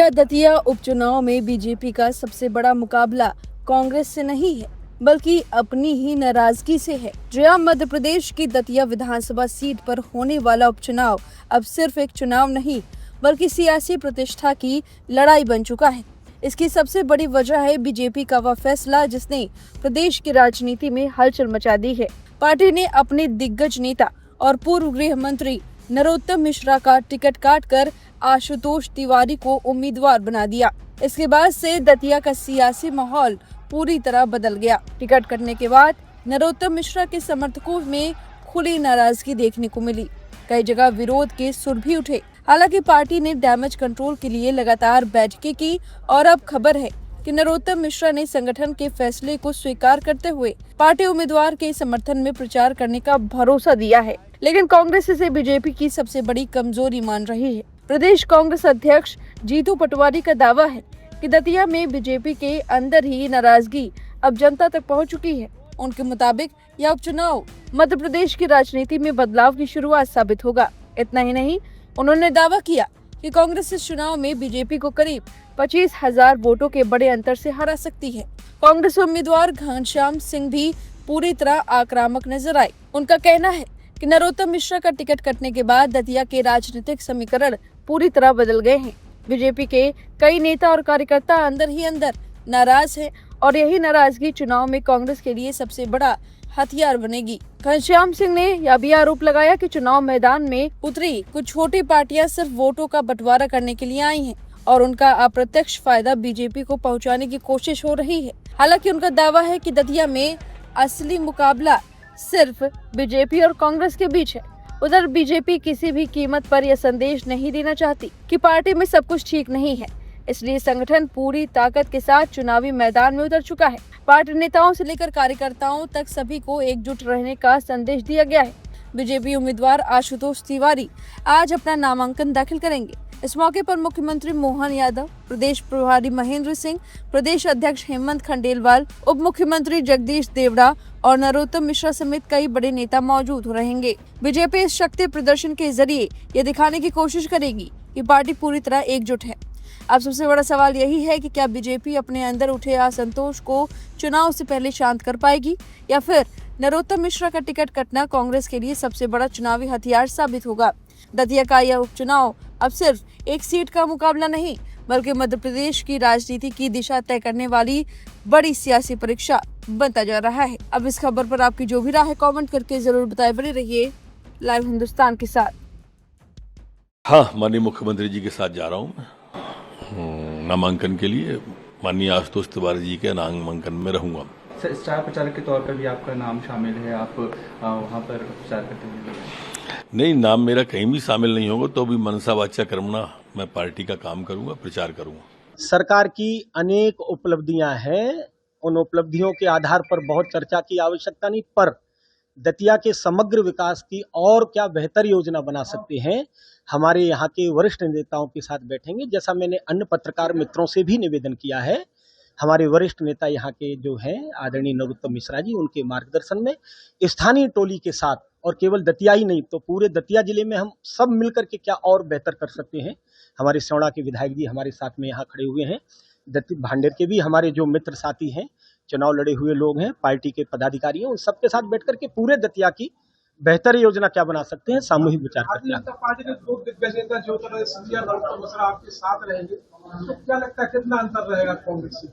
क्या दतिया उपचुनाव में बीजेपी का सबसे बड़ा मुकाबला कांग्रेस से नहीं है बल्कि अपनी ही नाराजगी से है। जहां मध्य प्रदेश की दतिया विधानसभा सीट पर होने वाला उपचुनाव अब सिर्फ एक चुनाव नहीं बल्कि सियासी प्रतिष्ठा की लड़ाई बन चुका है। इसकी सबसे बड़ी वजह है बीजेपी का वह फैसला जिसने प्रदेश की राजनीति में हलचल मचा दी है। पार्टी ने अपने दिग्गज नेता और पूर्व गृह मंत्री नरोत्तम मिश्रा का टिकट काटकर आशुतोष तिवारी को उम्मीदवार बना दिया। इसके बाद से दतिया का सियासी माहौल पूरी तरह बदल गया। टिकट कटने के बाद नरोत्तम मिश्रा के समर्थकों में खुली नाराजगी देखने को मिली। कई जगह विरोध के सुर भी उठे। हालांकि पार्टी ने डैमेज कंट्रोल के लिए लगातार बैठकें की और अब खबर है कि नरोत्तम मिश्रा ने संगठन के फैसले को स्वीकार करते हुए पार्टी उम्मीदवार के समर्थन में प्रचार करने का भरोसा दिया है। लेकिन कांग्रेस इसे बीजेपी की सबसे बड़ी कमजोरी मान रही है। प्रदेश कांग्रेस अध्यक्ष जीतू पटवारी का दावा है कि दतिया में बीजेपी के अंदर ही नाराजगी अब जनता तक पहुंच चुकी है। उनके मुताबिक यह उपचुनाव मध्य प्रदेश की राजनीति में बदलाव की शुरुआत साबित होगा। इतना ही नहीं, उन्होंने दावा किया कि कांग्रेस इस चुनाव में बीजेपी को करीब 25,000 वोटों के बड़े अंतर से हरा सकती है। कांग्रेस उम्मीदवार घनश्याम सिंह भी पूरी तरह आक्रामक नजर आए। उनका कहना है कि नरोत्तम मिश्रा का टिकट कटने के बाद दतिया के राजनीतिक समीकरण पूरी तरह बदल गए हैं। बीजेपी के कई नेता और कार्यकर्ता अंदर ही अंदर नाराज हैं और यही नाराजगी चुनाव में कांग्रेस के लिए सबसे बड़ा हथियार बनेगी। घनश्याम सिंह ने यह भी आरोप लगाया कि चुनाव मैदान में उतरी कुछ छोटी पार्टियां सिर्फ वोटों का बंटवारा करने के लिए आई हैं और उनका अप्रत्यक्ष फायदा बीजेपी को पहुंचाने की कोशिश हो रही है। हालांकि उनका दावा है कि दतिया में असली मुकाबला सिर्फ बीजेपी और कांग्रेस के बीच है। उधर बीजेपी किसी भी कीमत पर यह संदेश नहीं देना चाहती कि पार्टी में सब कुछ ठीक नहीं है, इसलिए संगठन पूरी ताकत के साथ चुनावी मैदान में उतर चुका है। पार्टी नेताओं से लेकर कार्यकर्ताओं तक सभी को एकजुट रहने का संदेश दिया गया है। बीजेपी उम्मीदवार आशुतोष तिवारी आज अपना नामांकन दाखिल करेंगे। इस मौके पर मुख्यमंत्री मोहन यादव, प्रदेश प्रभारी महेंद्र सिंह, प्रदेश अध्यक्ष हेमंत खंडेलवाल, उप मुख्यमंत्री जगदीश देवड़ा और नरोत्तम मिश्रा समेत कई बड़े नेता मौजूद रहेंगे। बीजेपी इस शक्ति प्रदर्शन के जरिए ये दिखाने की कोशिश करेगी कि पार्टी पूरी तरह एकजुट है। अब सबसे बड़ा सवाल यही है कि क्या बीजेपी अपने अंदर उठे असंतोष को चुनाव से पहले शांत कर पाएगी या फिर नरोत्तम मिश्रा का टिकट कटना कांग्रेस के लिए सबसे बड़ा चुनावी हथियार साबित होगा। दतिया का यह उपचुनाव अब सिर्फ एक सीट का मुकाबला नहीं बल्कि मध्य प्रदेश की राजनीति की दिशा तय करने वाली बड़ी सियासी परीक्षा बनता जा रहा है। अब इस खबर पर आपकी जो भी राय है कमेंट करके जरूर बताएं। बने रहिए लाइव हिंदुस्तान के साथ। हाँ, माननीय मुख्यमंत्री जी के साथ जा रहा हूँ नामांकन के लिए। माननीय आशुतोष तिवारी जी के नामांकन में रहूंगा। सर, स्टार प्रचारक के तौर पर भी आपका नाम शामिल है, आप वहाँ पर प्रचार करते हैं? नहीं, नाम मेरा कहीं भी शामिल नहीं होगा तो भी मनसा वाचा कर्मणा मैं पार्टी का काम करूंगा, प्रचार करूंगा। सरकार की अनेक उपलब्धियां हैं, उन उपलब्धियों के आधार पर बहुत चर्चा की आवश्यकता नहीं, पर दतिया के समग्र विकास की और क्या बेहतर योजना बना सकते हैं, हमारे यहाँ के वरिष्ठ नेताओं के साथ बैठेंगे। जैसा मैंने अन्य पत्रकार मित्रों से भी निवेदन किया है, हमारे वरिष्ठ नेता यहाँ के जो हैं आदरणीय नरोत्तम मिश्रा जी, उनके मार्गदर्शन में स्थानीय टोली के साथ, और केवल दतिया ही नहीं तो पूरे दतिया जिले में हम सब मिलकर के क्या और बेहतर कर सकते हैं। हमारे सेवड़ा के विधायक जी हमारे साथ में यहाँ खड़े हुए हैं, भांडेर के भी हमारे जो मित्र साथी हैं, चुनाव लड़े हुए लोग हैं, पार्टी के पदाधिकारी हैं, उन सबके साथ बैठ करके पूरे दतिया की बेहतर योजना क्या बना सकते हैं, सामूहिक विचार करते हैं। पार्टी के दो दिग्गज नेता जो नरोत्तम मिश्रा आपके साथ रहेंगे, तो क्या लगता है कितना अंतर रहेगा कांग्रेस से?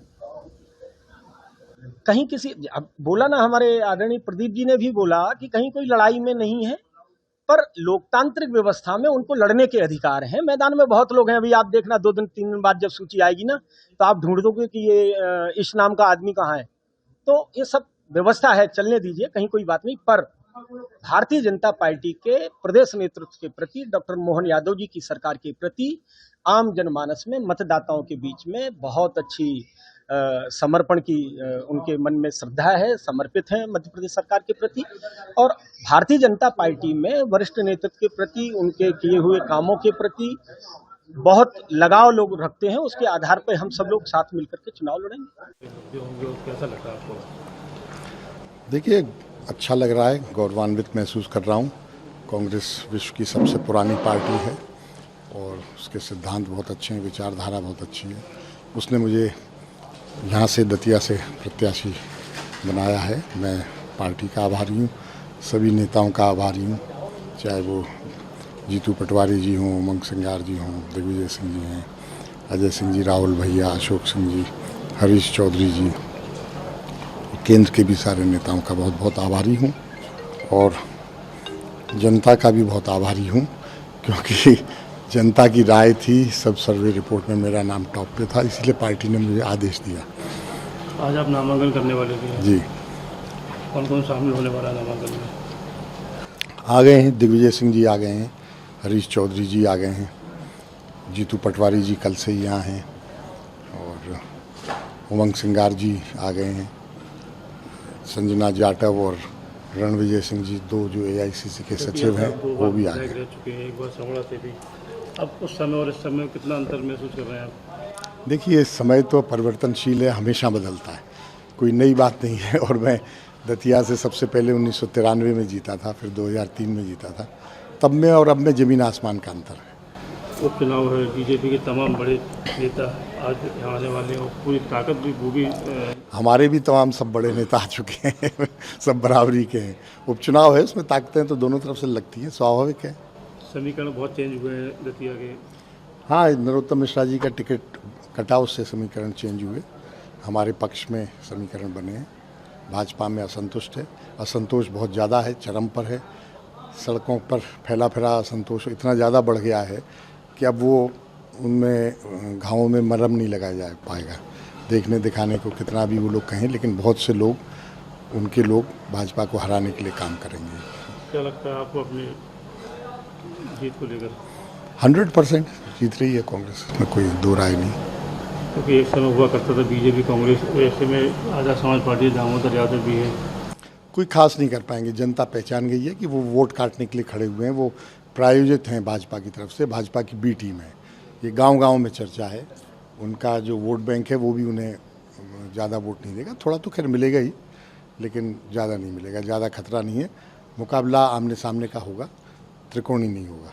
कहीं किसी, अब बोला ना हमारे आदरणीय प्रदीप जी ने भी बोला कि कहीं कोई लड़ाई में नहीं है, पर लोकतांत्रिक व्यवस्था में उनको लड़ने के अधिकार हैं। मैदान में बहुत लोग हैं, अभी आप देखना 2 दिन 3 दिन बाद जब सूची आएगी ना तो आप ढूंढ दोगे कि ये इस नाम का आदमी कहाँ है। तो ये सब व्यवस्था है, चलने दीजिए, कहीं कोई बात नहीं। पर भारतीय जनता पार्टी के प्रदेश नेतृत्व के प्रति, डॉक्टर मोहन यादव जी की सरकार के प्रति आम जनमानस में, मतदाताओं के बीच में बहुत अच्छी समर्पण की उनके मन में श्रद्धा है, समर्पित हैं मध्य प्रदेश सरकार के प्रति, और भारतीय जनता पार्टी में वरिष्ठ नेतृत्व के प्रति, उनके किए हुए कामों के प्रति बहुत लगाव लोग रखते हैं। उसके आधार पर हम सब लोग साथ मिलकर के चुनाव लड़ेंगे। कैसा लग रहा है आपको? देखिए, अच्छा लग रहा है, गौरवान्वित महसूस कर रहा हूँ। कांग्रेस विश्व की सबसे पुरानी पार्टी है और उसके सिद्धांत बहुत अच्छे हैं, विचारधारा बहुत अच्छी है। उसने मुझे यहाँ से दतिया से प्रत्याशी बनाया है। मैं पार्टी का आभारी हूँ, सभी नेताओं का आभारी हूँ, चाहे वो जीतू पटवारी जी हों, उमंग सिंगार जी हों, दिग्विजय सिंह जी हैं, अजय सिंह जी, राहुल भैया, अशोक सिंह जी, हरीश चौधरी जी, केंद्र के भी सारे नेताओं का बहुत बहुत आभारी हूँ और जनता का भी बहुत आभारी हूँ, क्योंकि जनता की राय थी। सब सर्वे रिपोर्ट में मेरा नाम टॉप पे था, इसलिए पार्टी ने मुझे आदेश दिया। आज आप नामांकन करने वाले थे जी, कौन कौन शामिल होने वाला है नामांकन में? आ गए हैं, दिग्विजय सिंह जी आ गए हैं, हरीश चौधरी जी आ गए हैं, जीतू पटवारी जी कल से ही यहाँ हैं और उमंग सिंगार जी आ गए हैं, संजना जाटव और रणविजय सिंह जी, दो जो AICC के सचिव हैं, वो भी आ गए। रह चुके हैं, एक बार समड़ा से भी। अब उस समय और इस समय में कितना अंतर महसूस कर रहे हैं आप? देखिए, समय तो परिवर्तनशील है, हमेशा बदलता है, कोई नई बात नहीं है। और मैं दतिया से सबसे पहले 1993 में जीता था, फिर 2003 में जीता था, तब में और अब में ज़मीन आसमान का अंतर है। उपचुनाव है, बीजेपी के तमाम बड़े नेता आज यहाँ आने वाले हैं, पूरी ताकत भी वो भी हमारे भी तमाम सब बड़े नेता आ चुके हैं, सब बराबरी के हैं। उपचुनाव है, उसमें ताकतें तो दोनों तरफ से लगती हैं, स्वाभाविक है। समीकरण बहुत चेंज हुए हैं दतिया के। हाँ, नरोत्तम मिश्रा जी का टिकट कटा, उससे समीकरण चेंज हुए, हमारे पक्ष में समीकरण बने हैं। भाजपा में असंतुष्ट है, असंतोष बहुत ज़्यादा है, चरम पर है। सड़कों पर फैला फिरा असंतोष इतना ज़्यादा बढ़ गया है कि अब वो उनमें घावों में मरहम नहीं लगाया जा पाएगा। देखने दिखाने को कितना भी वो लोग कहें, लेकिन बहुत से लोग, उनके लोग भाजपा को हराने के लिए काम करेंगे। क्या लगता है आपको अपनी जीत को लेकर? 100% जीत रही है कांग्रेस, में कोई दो राय नहीं। क्योंकि एक समय हुआ करता था बीजेपी कांग्रेस, ऐसे में आज़ाद समाज पार्टी दामोदर यादव भी है। कोई खास नहीं कर पाएंगे। जनता पहचान गई है कि वो वोट काटने के लिए खड़े हुए हैं, वो प्रायोजित हैं भाजपा की तरफ से, भाजपा की बी टीम है। ये गांव-गांव में चर्चा है, उनका जो वोट बैंक है वो भी उन्हें ज़्यादा वोट नहीं देगा। थोड़ा तो खैर मिलेगा ही, लेकिन ज़्यादा नहीं मिलेगा, ज़्यादा खतरा नहीं है। मुकाबला आमने सामने का होगा, त्रिकोणीय नहीं होगा।